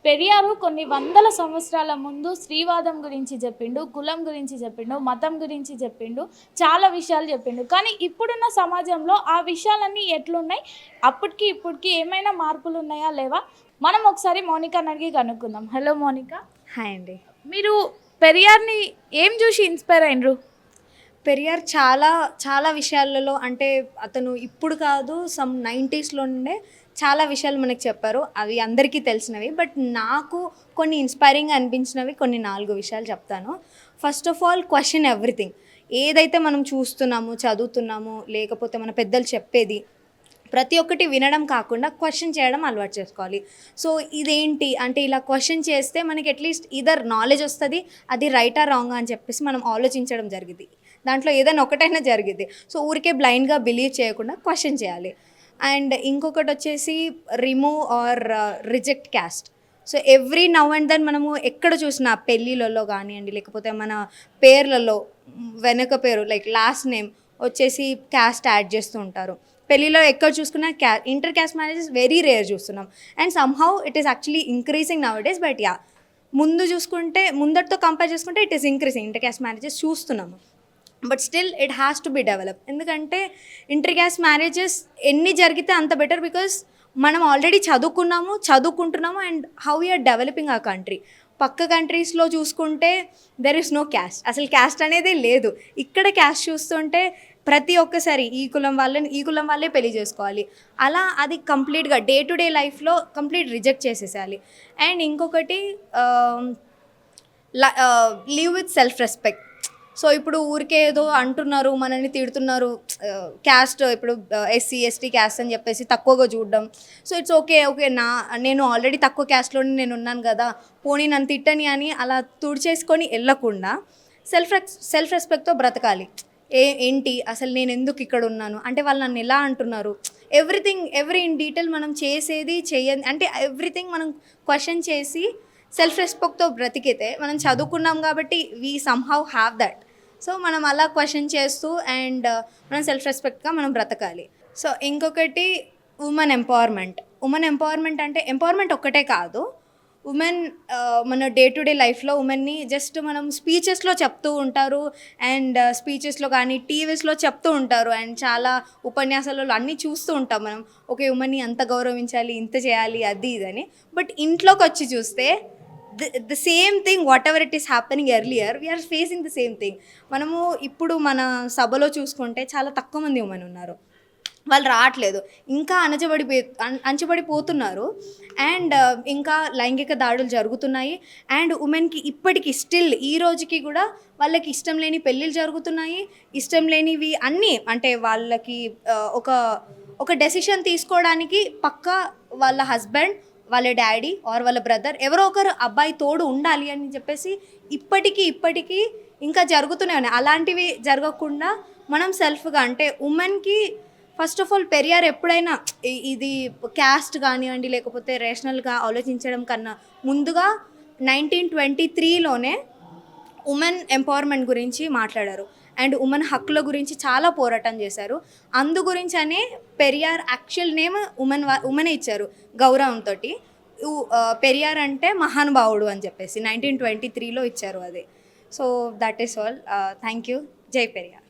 పెరియారు కొన్ని వందల సంవత్సరాల ముందు స్త్రీవాదం గురించి చెప్పిండు, కులం గురించి చెప్పిండు, మతం గురించి చెప్పిండు, చాలా విషయాలు చెప్పిండు. కానీ ఇప్పుడున్న సమాజంలో ఆ విషయాలన్నీ ఎట్లున్నాయి, అప్పటికి ఇప్పటికి ఏమైనా మార్పులు ఉన్నాయా లేవా? మనం ఒకసారి మోనికాని అడిగి కనుక్కుందాం. హలో మోనికా. హాయ్ అండి. మీరు పెరియార్ని ఏం చూసి ఇన్స్పైర్ అయినరు? పెరియార్ చాలా చాలా విషయాలలో అంటే అతను ఇప్పుడు కాదు సమ్ 90స్లో నుండే చాలా విషయాలు మనకు చెప్పారు. అవి అందరికీ తెలిసినవి. బట్ నాకు కొన్ని ఇన్స్పైరింగ్ అనిపించినవి కొన్ని 4 విషయాలు చెప్తాను. First of all question everything. ఏదైతే మనం చూస్తున్నాము, చదువుతున్నాము, లేకపోతే మన పెద్దలు చెప్పేది ప్రతి ఒక్కటి వినడం కాకుండా క్వశ్చన్ చేయడం అలవాటు చేసుకోవాలి. సో ఇదేంటి అంటే ఇలా క్వశ్చన్ చేస్తే మనకి అట్లీస్ట్ ఇదర్ నాలెడ్జ్ వస్తుంది, అది రైటా రాంగా అని చెప్పేసి మనం ఆలోచించడం జరిగింది. దాంట్లో ఏదైనా ఒకటైనా జరిగింది. సో ఊరికే బ్లైండ్గా బిలీవ్ చేయకుండా క్వశ్చన్ చేయాలి. అండ్ ఇంకొకటి వచ్చేసి remove or reject caste. So every now and then మనము ఎక్కడ చూసినా పెళ్ళిళ్ళలో కానివ్వండి, లేకపోతే మన పేర్లలో వెనక పేరు లైక్ లాస్ట్ నేమ్ వచ్చేసి క్యాస్ట్ యాడ్ చేస్తూ ఉంటారు. పెళ్ళిలో ఎక్కడ చూసుకున్నా inter caste marriages very rare చూస్తున్నాం. And somehow it is actually increasing nowadays. But yeah, ముందటితో కంపేర్ చేసుకుంటే it is increasing. Inter caste marriages చూస్తున్నాము. But still it has to be develop. ఎందుకంటే ఇంటర్ క్యాస్ట్ మ్యారేజెస్ ఎన్ని జరిగితే అంత better. Because మనం already చదువుకుంటున్నాము and how we are developing a country. పక్క కంట్రీస్లో చూసుకుంటే దెర్ ఇస్ నో క్యాస్ట్, అసలు క్యాస్ట్ అనేదే లేదు. ఇక్కడ క్యాస్ట్ చూస్తుంటే ప్రతి ఒక్కసారి ఈ కులం వాళ్ళే పెళ్లి చేసుకోవాలి. అలా అది కంప్లీట్గా డే టు డే లైఫ్లో కంప్లీట్ రిజెక్ట్ చేసేసేయాలి. అండ్ ఇంకొకటి live with self respect. So ఇప్పుడు ఊరికే ఏదో అంటున్నారు, మనల్ని తిడుతున్నారు, క్యాస్ట్ ఇప్పుడు ఎస్సీ ఎస్టీ క్యాస్ట్ అని చెప్పేసి తక్కువగా చూడడం. సో ఇట్స్ ఓకే నేను ఆల్రెడీ తక్కువ క్యాస్ట్లోనే నేను ఉన్నాను కదా, పోనీ నన్ను తిట్టని అని అలా తుడిచేసుకొని వెళ్ళకుండా సెల్ఫ్ రెస్పెక్ట్తో బ్రతకాలి. ఏంటి అసలు నేను ఎందుకు ఇక్కడ ఉన్నాను, అంటే వాళ్ళు నన్ను ఎలా అంటున్నారు, ఎవ్రీ ఇన్ డీటెయిల్ మనం చేసేది అంటే ఎవ్రీథింగ్ మనం క్వశ్చన్ చేసి సెల్ఫ్ రెస్పెక్ట్తో బ్రతికితే మనం చదువుకున్నాం కాబట్టి we somehow have that. So మనం అలా క్వశ్చన్ చేస్తూ అండ్ మనం సెల్ఫ్ రెస్పెక్ట్గా మనం బ్రతకాలి. సో ఇంకొకటి ఉమెన్ ఎంపవర్మెంట్ అంటే ఎంపవర్మెంట్ ఒక్కటే కాదు. ఉమెన్ మన డే టు డే లైఫ్లో ఉమెన్ని జస్ట్ మనం స్పీచెస్లో చెప్తూ ఉంటారు అండ్ స్పీచెస్లో కానీ టీవీస్లో చెప్తూ ఉంటారు అండ్ చాలా ఉపన్యాసాలలో అన్నీ చూస్తూ ఉంటాం మనం. ఓకే, ఉమెన్ని అంత గౌరవించాలి, ఇంత చేయాలి, అది ఇదని. బట్ ఇంట్లోకి వచ్చి చూస్తే the same thing whatever it is happening earlier, we are facing the same thing. మనము ఇప్పుడు మన సభలో చూసుకుంటే చాలా తక్కువ మంది ఉమెన్ ఉన్నారు, వాళ్ళు రావట్లేదు, ఇంకా అంచబడిపోతున్నారు. అండ్ ఇంకా లైంగిక దాడులు జరుగుతున్నాయి. అండ్ ఉమెన్కి ఇప్పటికీ స్టిల్ ఈ రోజుకి కూడా వాళ్ళకి ఇష్టం లేని పెళ్ళిళ్ళు జరుగుతున్నాయి, ఇష్టం లేనివి అన్నీ. అంటే వాళ్ళకి ఒక డెసిషన్ తీసుకోవడానికి పక్కా వాళ్ళ హస్బెండ్, వాళ్ళ డాడీ ఆర్ వాళ్ళ బ్రదర్ ఎవరో ఒకరు అబ్బాయి తోడు ఉండాలి అని చెప్పేసి ఇప్పటికీ ఇంకా జరుగుతూనే ఉన్నాయి. అలాంటివి జరగకుండా మనం సెల్ఫ్గా అంటే ఉమెన్కి ఫస్ట్ ఆఫ్ ఆల్ పెరియార్ ఎప్పుడైనా ఇది క్యాస్ట్ కానివ్వండి లేకపోతే రేషనల్గా ఆలోచించడం కన్నా ముందుగా 1923లోనే ఉమెన్ ఎంపవర్మెంట్ గురించి మాట్లాడారు అండ్ ఉమెన్ హక్కుల గురించి చాలా పోరాటం చేశారు. అందు గురించి అనే పెరియార్ యాక్చువల్ నేమ్ ఉమెనే ఇచ్చారు గౌరవంతో. పెరియార్ అంటే మహానుభావుడు అని చెప్పేసి 1923లో ఇచ్చారు అది. So that is all. Thank you. జై పెరియార్.